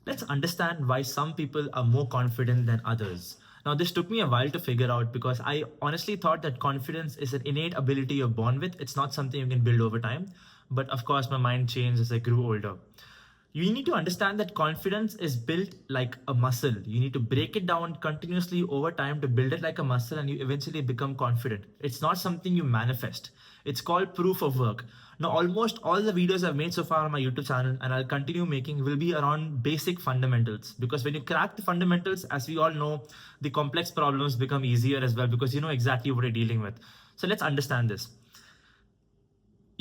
Let's understand why some people are more confident than others. Now, this took me a while to figure out because I honestly thought that confidence is an innate ability you're born with. It's not something you can build over time. But of course, my mind changed as I grew older. You need to understand that confidence is built like a muscle. You need to break it down continuously over time to build it like a muscle, and you eventually become confident. It's not something you manifest. It's called proof of work. Now, almost all the videos I've made so far on my YouTube channel and I'll continue making will be around basic fundamentals, because when you crack the fundamentals, as we all know, the complex problems become easier as well because you know exactly what you're dealing with. So let's understand this.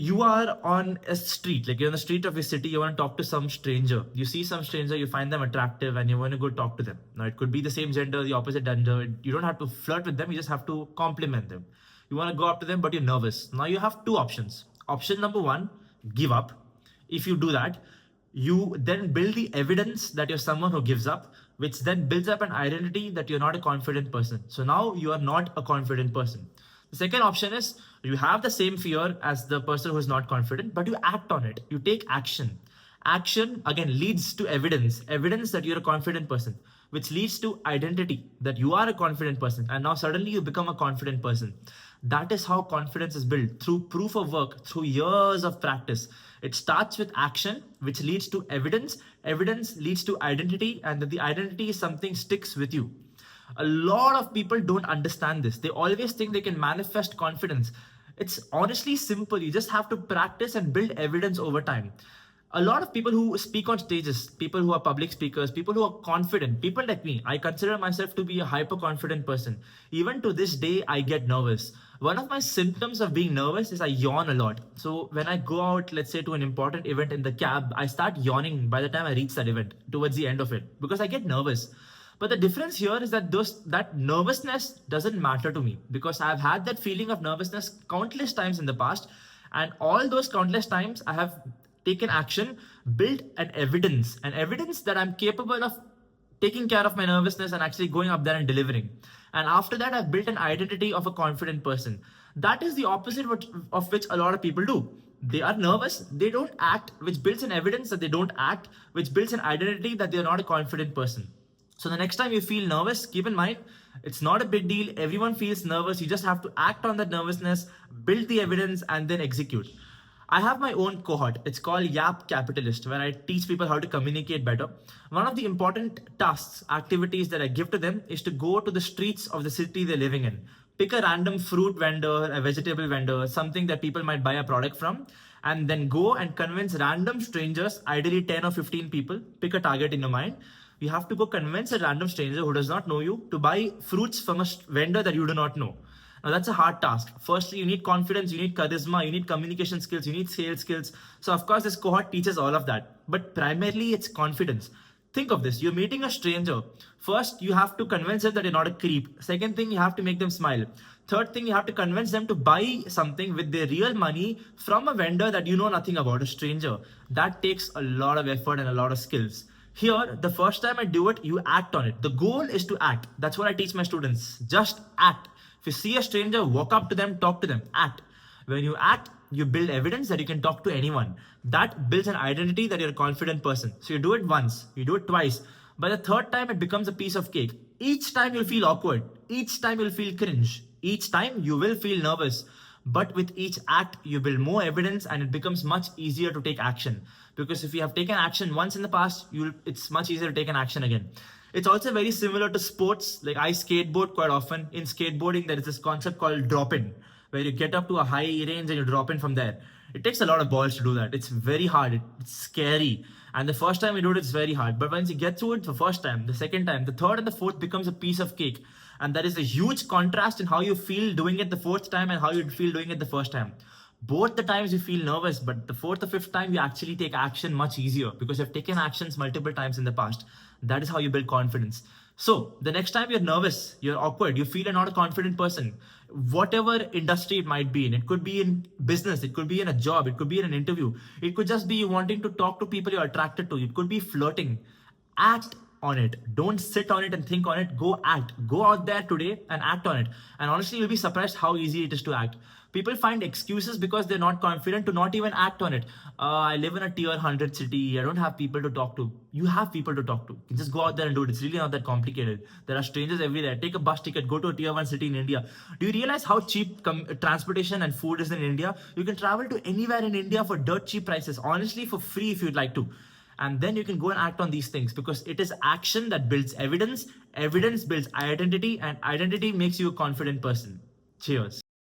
You are on a street, like you're on the street of your city, you want to talk to some stranger. You see some stranger, you find them attractive, and you want to go talk to them. Now, it could be the same gender, the opposite gender. You don't have to flirt with them, you just have to compliment them. You want to go up to them, but you're nervous. Now, you have two options. Option number one, give up. If you do that, you then build the evidence that you're someone who gives up, which then builds up an identity that you're not a confident person. So now you are not a confident person. The second option is you have the same fear as the person who is not confident, but you act on it. You take action. Action again leads to evidence that you're a confident person, which leads to identity that you are a confident person. And now suddenly you become a confident person. That is how confidence is built, through proof of work, through years of practice. It starts with action, which leads to evidence. Evidence leads to identity, and the identity is something sticks with you. A lot of people don't understand this. They always think they can manifest confidence. It's honestly simple. You just have to practice and build evidence over time. A lot of people who speak on stages, people who are public speakers, people who are confident, people like me, I consider myself to be a hyper confident person. Even to this day, I get nervous. One of my symptoms of being nervous is I yawn a lot. So when I go out, let's say to an important event in the cab, I start yawning by the time I reach that event towards the end of it because I get nervous. But the difference here is that that nervousness doesn't matter to me because I've had that feeling of nervousness countless times in the past. And all those countless times I have taken action, built an evidence that I'm capable of taking care of my nervousness and actually going up there and delivering. And after that, I've built an identity of a confident person. That is the opposite of which a lot of people do. They are nervous, they don't act, which builds an evidence that they don't act, which builds an identity that they're not a confident person. So the next time you feel nervous, keep in mind, it's not a big deal. Everyone feels nervous. You just have to act on that nervousness, build the evidence, and then execute. I have my own cohort. It's called Yap Capitalist, where I teach people how to communicate better. One of the important tasks, activities that I give to them is to go to the streets of the city they're living in. Pick a random fruit vendor, a vegetable vendor, something that people might buy a product from, and then go and convince random strangers, ideally 10 or 15 people, pick a target in your mind. You have to go convince a random stranger who does not know you to buy fruits from a vendor that you do not know. Now that's a hard task. Firstly, you need confidence, you need charisma, you need communication skills, you need sales skills. So of course this cohort teaches all of that, but primarily it's confidence. Think of this, you're meeting a stranger. First, you have to convince them that you're not a creep. Second thing, you have to make them smile. Third thing, you have to convince them to buy something with their real money from a vendor that you know nothing about, a stranger. That takes a lot of effort and a lot of skills. Here, the first time I do it, you act on it. The goal is to act. That's what I teach my students. Just act. If you see a stranger, walk up to them, talk to them, act. When you act, you build evidence that you can talk to anyone. That builds an identity that you're a confident person. So you do it once, you do it twice. By the third time, it becomes a piece of cake. Each time you'll feel awkward. Each time you'll feel cringe. Each time you will feel nervous. But with each act, you build more evidence and it becomes much easier to take action. Because if you have taken action once in the past, it's much easier to take an action again. It's also very similar to sports. Like I skateboard quite often. In skateboarding, there is this concept called drop in, where you get up to a high range and you drop in from there. It takes a lot of balls to do that. It's very hard. It's scary. And the first time you do it, it's very hard. But once you get through it the first time, the second time, the third and the fourth becomes a piece of cake. And there is a huge contrast in how you feel doing it the fourth time and how you feel doing it the first time. Both the times you feel nervous, but the fourth or fifth time you actually take action much easier because you've taken actions multiple times in the past. That is how you build confidence. So the next time you're nervous, you're awkward, you feel you're not a confident person, whatever industry it might be in, it could be in business, it could be in a job, it could be in an interview, it could just be you wanting to talk to people you're attracted to, it could be flirting. Act on it. Don't sit on it and think on it. Go act. Go out there today and act on it. And honestly, you'll be surprised how easy it is to act. People find excuses because they're not confident to not even act on it. I live in a tier 100 city. I don't have people to talk to. You have people to talk to. You can just go out there and do it. It's really not that complicated. There are strangers everywhere. Take a bus ticket, go to a tier 1 city in India. Do you realize how cheap transportation and food is in India? You can travel to anywhere in India for dirt cheap prices. Honestly, for free if you'd like to. And then you can go and act on these things, because it is action that builds evidence builds identity, and identity makes you a confident person. Cheers.